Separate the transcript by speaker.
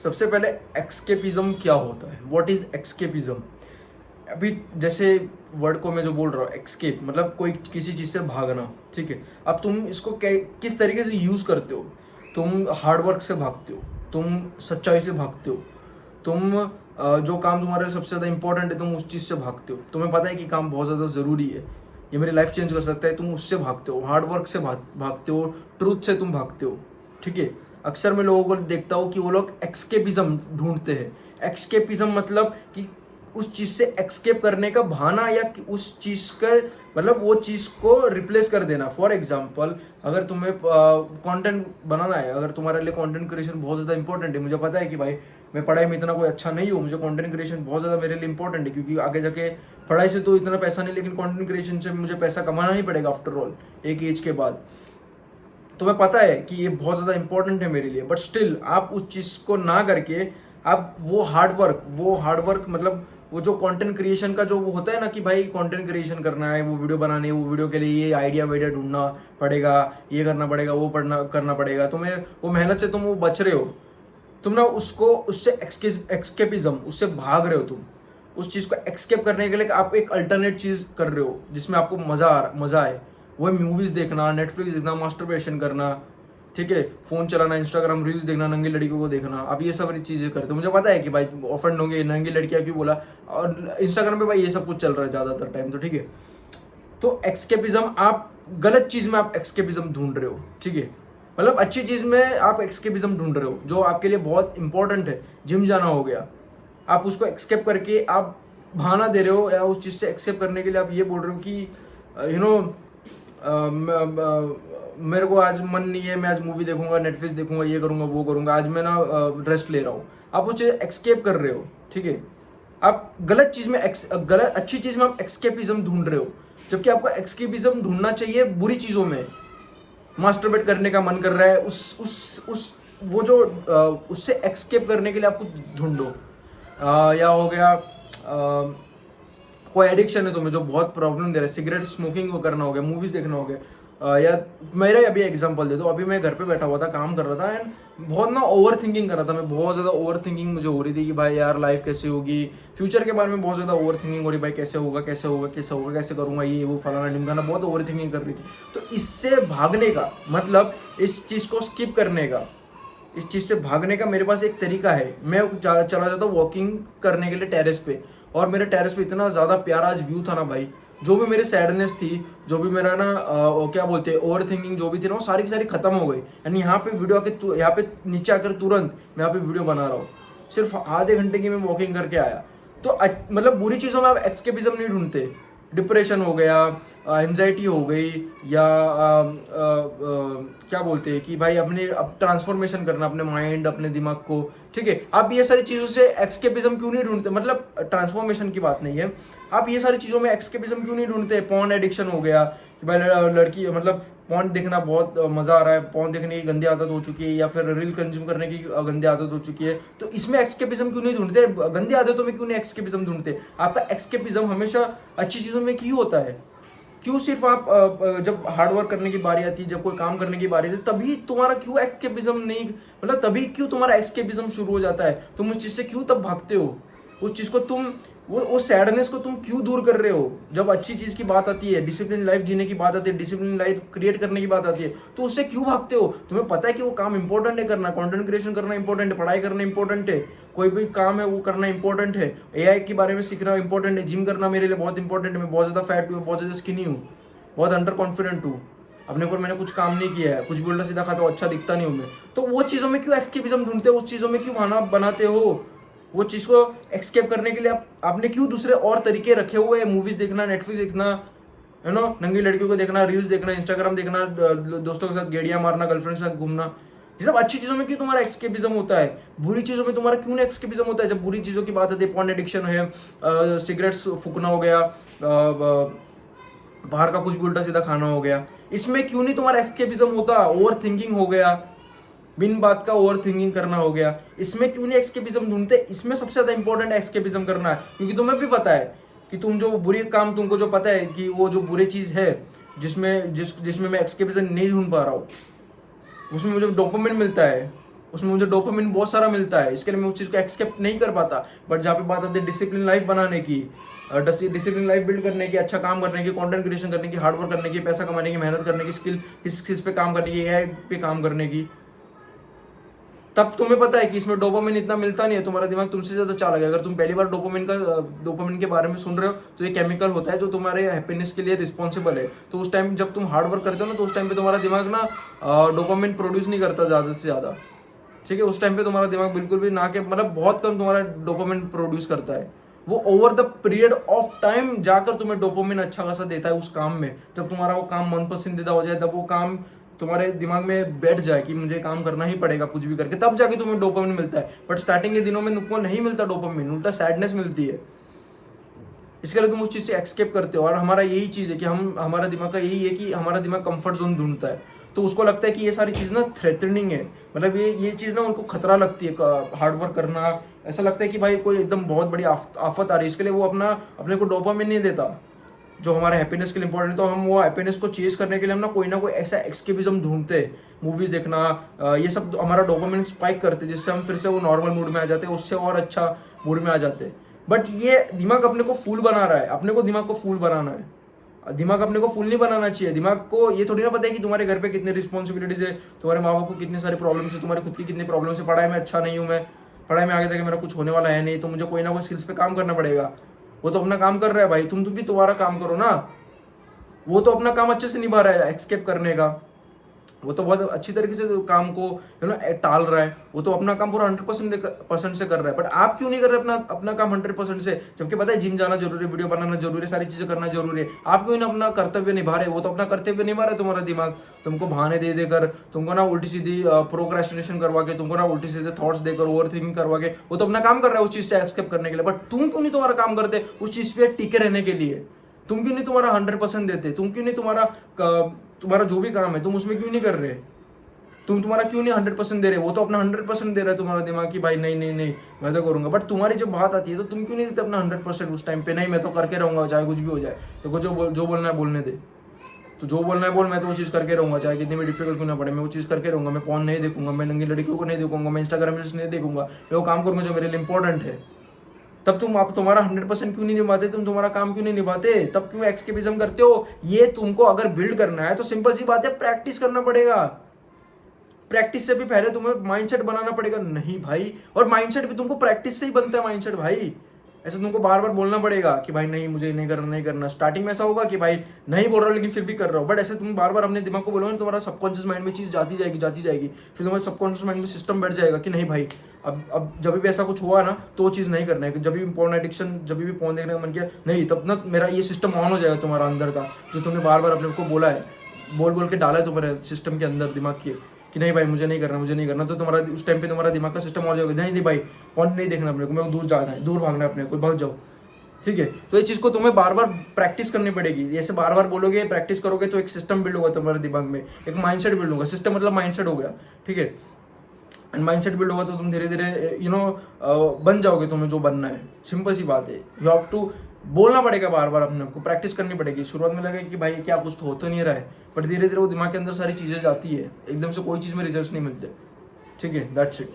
Speaker 1: सबसे पहले एक्सकेपिज्म क्या होता है? What is escapism? अभी जैसे वर्ड को मैं जो बोल रहा हूँ एक्सकेप मतलब कोई किसी चीज़ से भागना, ठीक है। अब तुम इसको किस तरीके से यूज़ करते हो? तुम हार्ड वर्क से भागते हो, तुम सच्चाई से भागते हो, तुम जो काम तुम्हारे लिए सबसे ज़्यादा इंपॉर्टेंट है तुम उस चीज़ से भागते हो। तुम्हें पता है कि काम बहुत ज़्यादा ज़रूरी है, ये मेरी लाइफ चेंज कर सकता है, तुम उससे भागते हो। हार्ड वर्क से भागते हो, ट्रूथ से तुम भागते हो, ठीक है। अक्सर मैं लोगों को देखता हूँ कि वो लोग एक्सकेपिज्म ढूंढते हैं। एक्सकेपिज्म मतलब कि उस चीज़ से एक्सकेप करने का बहाना या कि उस चीज़ का मतलब वो चीज़ को रिप्लेस कर देना। फॉर एग्जांपल, अगर तुम्हें कंटेंट बनाना है, अगर तुम्हारे लिए कंटेंट क्रिएशन बहुत ज़्यादा इंपॉर्टेंट है, मुझे पता है कि भाई मैं पढ़ाई में इतना कोई अच्छा नहीं हूँ, मुझे कंटेंट क्रिएशन बहुत ज़्यादा मेरे लिए इंपॉर्टेंट है, क्योंकि आगे जाके पढ़ाई से तो इतना पैसा नहीं, लेकिन कंटेंट क्रिएशन से मुझे पैसा कमाना ही पड़ेगा आफ्टर ऑल, एक एज के बाद। तुम्हें पता है कि ये बहुत ज़्यादा इंपॉर्टेंट है मेरे लिए, बट स्टिल आप उस चीज़ को ना करके आप वो हार्ड वर्क मतलब वो जो कंटेंट क्रिएशन का जो वो होता है ना कि भाई कंटेंट क्रिएशन करना है, वो वीडियो बनानी है, वो वीडियो के लिए ये आइडिया वाइडिया ढूंढना पड़ेगा, ये करना पड़ेगा, वो पढ़ना करना पड़ेगा, तुम्हें वो मेहनत से तुम वो बच रहे हो। तुम ना उसको उससे एक्सकेपिज्म उससे भाग रहे हो। तुम उस चीज़ को एक्सकेप करने के लिए आप एक अल्टरनेट चीज़ कर रहे हो जिसमें आपको मज़ा आए। वो मूवीज़ देखना, नेटफ्लिक्स देखना, मास्टरबेशन करना, ठीक है, फ़ोन चलाना, इंस्टाग्राम रील्स देखना, नंगी लड़कियों को देखना। अब ये सब चीज़ें करते हो, मुझे पता है कि भाई ऑफेंड होंगे, नंगी लड़कियाँ क्यों बोला, और इंस्टाग्राम पे भाई ये सब कुछ चल रहा है ज़्यादातर टाइम, तो ठीक है। तो एक्सकेपिज्म आप गलत चीज़ में आप एक्सकेपिज्म ढूंढ रहे हो, ठीक है। मतलब अच्छी चीज़ में आप एक्सकेपिज्म ढूंढ रहे हो जो आपके लिए बहुत इंपॉर्टेंट है। जिम जाना हो गया, आप उसको एक्सकेप करके आप बहाना दे रहे हो, या उस चीज़ से एक्सेप्ट करने के लिए आप ये बोल रहे हो कि यू नो मेरे को आज मन नहीं है, मैं आज मूवी देखूंगा, नेटफ्लिक्स देखूंगा, ये करूंगा, वो करूंगा, आज मैं ना रेस्ट ले रहा हूँ। आप उसे एक्सकेप कर रहे हो, ठीक है। आप गलत चीज़ में गलत अच्छी चीज़ में आप एक्सकेपिज्म ढूंढ रहे हो, जबकि आपको एक्सकेपिज्म ढूंढना चाहिए बुरी चीज़ों में। मास्टरबेट करने का मन कर रहा है, उस वो जो उससे एक्सकेप करने के लिए आपको ढूंढो। या हो गया कोई एडिक्शन है तुम्हें जो बहुत प्रॉब्लम दे रहा है, सिगरेट स्मोकिंग को करना हो गया, मूवीज देखना हो गया। या मेरा अभी एग्जांपल दे दो, अभी मैं घर पे बैठा हुआ था, काम कर रहा था, एंड बहुत ना ओवर थिंकिंग कर रहा था मैं, बहुत ज़्यादा ओवर थिंकिंग मुझे हो रही थी कि भाई यार लाइफ कैसे होगी, फ्यूचर के बारे में बहुत ज़्यादा ओवर थिंकिंग हो रही, भाई कैसे होगा, कैसे होगा, कैसे होगा, कैसे करूँगा, ये वो फलाना ढिमकाना, बहुत ओवर थिंकिंग कर रही थी। तो इससे भागने का मतलब इस चीज़ को स्किप करने का, इस चीज़ से भागने का मेरे पास एक तरीका है। मैं चला जाता हूँ वॉकिंग करने के लिए टेरेस पे, और मेरे टेरेस पे इतना ज़्यादा प्यारा आज व्यू था ना भाई, जो भी मेरी सैडनेस थी, जो भी मेरा ना क्या बोलते हैं ओवर थिंकिंग जो भी थी ना, वो सारी की सारी खत्म हो गई। एंड यहाँ पे वीडियो आके यहाँ पे नीचे आकर तुरंत मैं यहाँ पे वीडियो बना रहा हूँ, सिर्फ आधे घंटे की मैं वॉकिंग करके आया। तो मतलब बुरी चीज़ों में आप एक्सकेपिज्म नहीं ढूंढते। डिप्रेशन हो गया, एंजाइटी हो गई, या क्या बोलते हैं कि भाई अपने अब ट्रांसफॉर्मेशन करना अपने माइंड, अपने दिमाग को, ठीक है। आप ये सारी चीज़ों से एक्सकेपिज्म क्यों नहीं ढूंढते? मतलब ट्रांसफॉर्मेशन की बात नहीं है, आप ये सारी चीज़ों में एक्सकेपिज्म क्यों नहीं ढूंढते? पॉर्न एडिक्शन हो गया कि भाई लड़की मतलब पॉर्न देखना बहुत मज़ा आ रहा है, पॉर्न देखने की गंदी आदत हो चुकी है, या फिर रील कंज्यूम करने की गंदी आदत हो चुकी है, तो इसमें एक्सकेपिज्म क्यों नहीं ढूंढते? गंदी आदतों में क्यों नहीं एक्सकेपिज्म ढूंढते? आपका एक्सकेपिज्म हमेशा अच्छी चीज़ों में क्यों होता है? क्यों सिर्फ आप जब हार्ड वर्क करने की बारी आती है, जब कोई काम करने की बारी आती है, तभी तुम्हारा क्यों एक्सकेपिज्म नहीं, मतलब तभी क्यों तुम्हारा एक्सकेपिज्म शुरू हो जाता है? तुम उस चीज़ से क्यों तब भागते हो? उस चीज़ को तुम वो सैडनेस को तुम क्यों दूर कर रहे हो? जब अच्छी चीज़ की बात आती है, डिसिप्लिन लाइफ जीने की बात आती है, डिसिप्लिन लाइफ क्रिएट करने की बात आती है, तो उससे क्यों भागते हो? तुम्हें पता है कि वो काम इंपॉर्टेंट है करना, कंटेंट क्रिएशन करना इंपॉर्टेंट है, पढ़ाई करना इंपॉर्टेंट है, कोई भी काम है वो करना इंपॉर्टेंट है, एआई के बारे में सीखना इंपॉर्टेंट है, जिम करना मेरे लिए बहुत इंपॉर्टेंट है, मैं बहुत ज़्यादा फैट हूँ, बहुत ज़्यादा स्किनी हूँ, बहुत अंडर कॉन्फिडेंट हूँ, अपने ऊपर मैंने कुछ काम नहीं किया है, कुछ भी उल्टा सीधा खाता हूँ, अच्छा दिखता नहीं हूँ मैं। तो वो चीज़ों में क्यों एक्सकेपिज्म ढूंढते हो? उस चीज़ों में क्यों बहाना बनाते हो? वो चीज़ को एक्सकेप करने के लिए आपने क्यों दूसरे और तरीके रखे हुए हैं? मूवीज देखना, नेटफ्लिक्स देखना, है ना, नंगी लड़कियों को देखना, रील्स देखना, इंस्टाग्राम देखना, दोस्तों के साथ गेड़ियाँ मारना, गर्लफ्रेंड के साथ घूमना, ये सब अच्छी चीज़ों में क्यों तुम्हारा एक्सकेपिज्म होता है? बुरी चीज़ों में तुम्हारा क्यों नहीं एक्सकेपिज्म होता है? जब बुरी चीज़ों की बात आती है, पॉर्न एडिक्शन है, सिगरेट्स फूकना हो गया, बाहर का कुछ भी उल्टा सीधा खाना हो गया, इसमें क्यों नहीं तुम्हारा एस्केपिज्म होता? ओवर थिंकिंग हो गया, बिन बात का ओवर थिंकिंग करना हो गया, इसमें क्यों नहीं एस्केपिज्म ढूंढते? इसमें सबसे ज्यादा इंपॉर्टेंट एस्केपिज्म करना है, क्योंकि तुम्हें भी पता है कि तुम जो बुरी काम, तुमको जो पता है कि वो जो बुरी चीज है जिसमें मैं एस्केपिज्म नहीं ढूंढ पा रहा हूँ, उसमें मुझे डोपामिन मिलता है, उसमें मुझे डोपामिन बहुत सारा मिलता है, इसके लिए मैं उस चीज़ को एक्सेप्ट नहीं कर पाता। बट जहाँ पे बात आती है डिसिप्लिन लाइफ बनाने की, डिसिप्लिन लाइफ बिल्ड करने की, अच्छा काम करने की, कंटेंट क्रिएशन करने की, हार्डवर्क करने की, पैसा कमाने की, मेहनत करने की, स्किल्स पे काम करने की, एआई पे काम करने की, तब तुम्हें पता है कि इसमें डोपामिन इतना मिलता नहीं है, तुम्हारा दिमाग तुमसे ज्यादा चालाक है। अगर तुम पहली बार डोपामिन के बारे में सुन रहे हो तो ये केमिकल होता है जो तुम्हारे हैप्पीनेस के लिए रिस्पॉन्सिबल है। तो उस टाइम जब तुम हार्ड वर्क करते हो ना, तो उस टाइम पे तुम्हारा दिमाग ना डोपामिन प्रोड्यूस नहीं करता ज़्यादा से ज़्यादा, ठीक है। उस टाइम पे तुम्हारा दिमाग बिल्कुल भी ना के मतलब बहुत कम तुम्हारा डोपामिन प्रोड्यूस करता है। वो over the period of time जाकर तुम्हें डोपामिन अच्छा खासा देता है उस काम में। जब तुम्हारा वो काम मन पसंदीदा हो जाए, तब वो काम तुम्हारे दिमाग में बैठ जाए कि मुझे काम करना ही पड़ेगा कुछ भी करके, तब जाके तुम्हें डोपामिन मिलता है। बट स्टार्टिंग के दिनों में तुमको नहीं मिलता डोपामिन, उल्टा सैडनेस मिलती है। इसके लिए तुम उस चीज़ से एक्सकेप करते हो। और हमारा यही चीज़ है कि हमारा दिमाग का यही है कि हमारा दिमाग कंफर्ट जोन ढूंढता है। तो उसको लगता है कि ये सारी चीज़ ना थ्रेटनिंग है, मतलब ये चीज़ ना उनको खतरा लगती है, हार्डवर्क करना। ऐसा लगता है कि भाई कोई एकदम बहुत बड़ी आफत आ रही है, इसके लिए वो अपने को डोपामिन नहीं देता जो हमारे हैप्पीनेस के लिए इंपॉर्टेंट है। तो हम वो हैप्पीनेस को चेज करने के लिए हम ना कोई ऐसा एक्सकेपिज्म ढूंढते हैं। मूवीज देखना, ये सब हमारा डोपामिन स्पाइक करते हैं, जिससे हम फिर से वो नॉर्मल मूड में आ जाते हैं, उससे और अच्छा मूड में आ जाते हैं। बट ये दिमाग अपने को फूल बना रहा है, अपने को दिमाग को फूल बनाना है। दिमाग अपने को फूल नहीं बनाना चाहिए। दिमाग को ये थोड़ी ना पता है कि तुम्हारे घर पे कितनी रिस्पॉन्सिबिलिटीज है, तुम्हारे माँ बाप को कितनी सारी प्रॉब्लम्स है, तुम्हारी खुद की कितनी प्रॉब्लम्स है, पढ़ाई में अच्छा नहीं हूँ मैं, पढ़ाई में आगे जाके मेरा कुछ होने वाला है नहीं, तो मुझे कोई ना कोई स्किल्स पे काम करना पड़ेगा। वो तो अपना काम कर रहा है भाई, तुम भी तुम्हारा काम करो ना। वो तो अपना काम अच्छे से निभा रहा है एक्सकेप करने का, वो तो बहुत अच्छी तरीके से काम को टाल रहा है, वो तो अपना काम पूरा 100% से कर रहा है। बट आप क्यों नहीं कर रहे अपना काम 100% से, जबकि पता है जिम जाना जरूरी है, वीडियो बनाना जरूरी है, सारी चीजें करना जरूरी है। आप क्यों ना अपना कर्तव्य निभा रहे? वो तो अपना कर्तव्य निभा रहा है। तुम्हारा दिमाग तुमको बहाने दे देकर, तुमको ना उल्टी सीधी प्रोक्रेस्टिनेशन करवा के, तुमको ना उल्टी सीधे थॉट्स देकर, ओवर थिंकिंग करवा के, वो तो अपना काम कर रहा है उस चीज से एक्सकेप करने के लिए। बट तुम क्यों नहीं तुम्हारा काम करते उस चीज पे टिके रहने के लिए? तुम क्यों नहीं तुम्हारा 100% देते? तुम क्यों नहीं तुम्हारा जो भी काम है तुम उसमें क्यों नहीं कर रहे? तुम्हारा क्यों नहीं 100% दे रहे? वो तो अपना 100% दे रहा है तुम्हारा दिमाग कि भाई नहीं नहीं नहीं मैं तो करूंगा। बट तुम्हारी जब बात आती है तो तुम क्यों नहीं देते अपना 100% उस टाइम पे? नहीं मैं तो करके रहूंगा चाहे कुछ भी हो जाए, तो जो बोलना है बोलने दे। तो जो बोलना है बोल, मैं तो वो चीज़ करके रहूंगा चाहे कितनी भी डिफिकल्ट क्यों ना पड़े, मैं वो चीज़ करके रहूंगा। मैं फोन नहीं देखूंगा, मैं नंगी लड़कियों को नहीं देखूंगा, मैं इंस्टाग्राम रील्स नहीं देखूंगा, मैं वो काम करूंगा जो मेरे लिए इंपॉर्टेंट है। तब आप तुम्हारा 100% क्यों नहीं निभाते? तुम तुम्हारा काम क्यों नहीं निभाते? तब क्यों एक्सकेपिज्म करते हो? ये तुमको अगर बिल्ड करना है तो सिंपल सी बात है, प्रैक्टिस करना पड़ेगा। प्रैक्टिस से भी पहले तुम्हें माइंडसेट बनाना पड़ेगा। नहीं भाई, और माइंडसेट भी तुमको प्रैक्टिस से ही बनता है माइंडसेट भाई। ऐसे तुमको बार बार बोलना पड़ेगा कि भाई नहीं मुझे नहीं करना नहीं करना। स्टार्टिंग में ऐसा होगा कि भाई नहीं बोल रहा हूँ लेकिन फिर भी कर रहा हूँ। बट ऐसे तुम बार बार अपने दिमाग को बोलोगे, तुम्हारा सबकॉन्शियस माइंड में चीज़ जाती जाएगी। फिर तुम्हारे सबकॉन्शियस माइंड में सिस्टम बैठ जाएगा कि नहीं भाई अब जब भी ऐसा कुछ हुआ ना तो वो चीज़ नहीं करना है। जब भी पोर्न एडिक्शन, जब भी पोर्न देखने का मन किया, नहीं तब ना मेरा ये सिस्टम ऑन हो जाएगा तुम्हारा अंदर का, जो तुमने बार बार अपने को बोला है, बोल के डाला है तुम्हारे सिस्टम के अंदर दिमाग के कि नहीं भाई मुझे नहीं करना। तो तुम्हारा उस टाइम पे तुम्हारा दिमाग का सिस्टम हो जाएगा, नहीं भाई फोन नहीं देखना अपने को, मेरे को दूर जाना है, दूर भागना है अपने को, भाग जाओ। ठीक है, तो ये चीज़ को तुम्हें बार बार प्रैक्टिस करनी पड़ेगी। जैसे बार बार बोलोगे, प्रैक्टिस करोगे तो एक सिस्टम बिल्ड होगा तुम्हारे दिमाग में, एक माइंडसेट बिल्ड होगा। सिस्टम मतलब माइंडसेट हो गया, ठीक है। एंड माइंडसेट बिल्ड होगा तो तुम धीरे धीरे बन जाओगे तुम्हें जो बनना है। सिंपल सी बात है, यू हैव टू बोलना पड़ेगा बार बार, अपने आपको प्रैक्टिस करनी पड़ेगी। शुरुआत में लगेगा कि भाई क्या कुछ तो हो तो नहीं रहा है, बट धीरे धीरे वो दिमाग के अंदर सारी चीज़ें जाती है, एकदम से कोई चीज़ में रिजल्ट नहीं मिलते। ठीक है, दैट्स इट।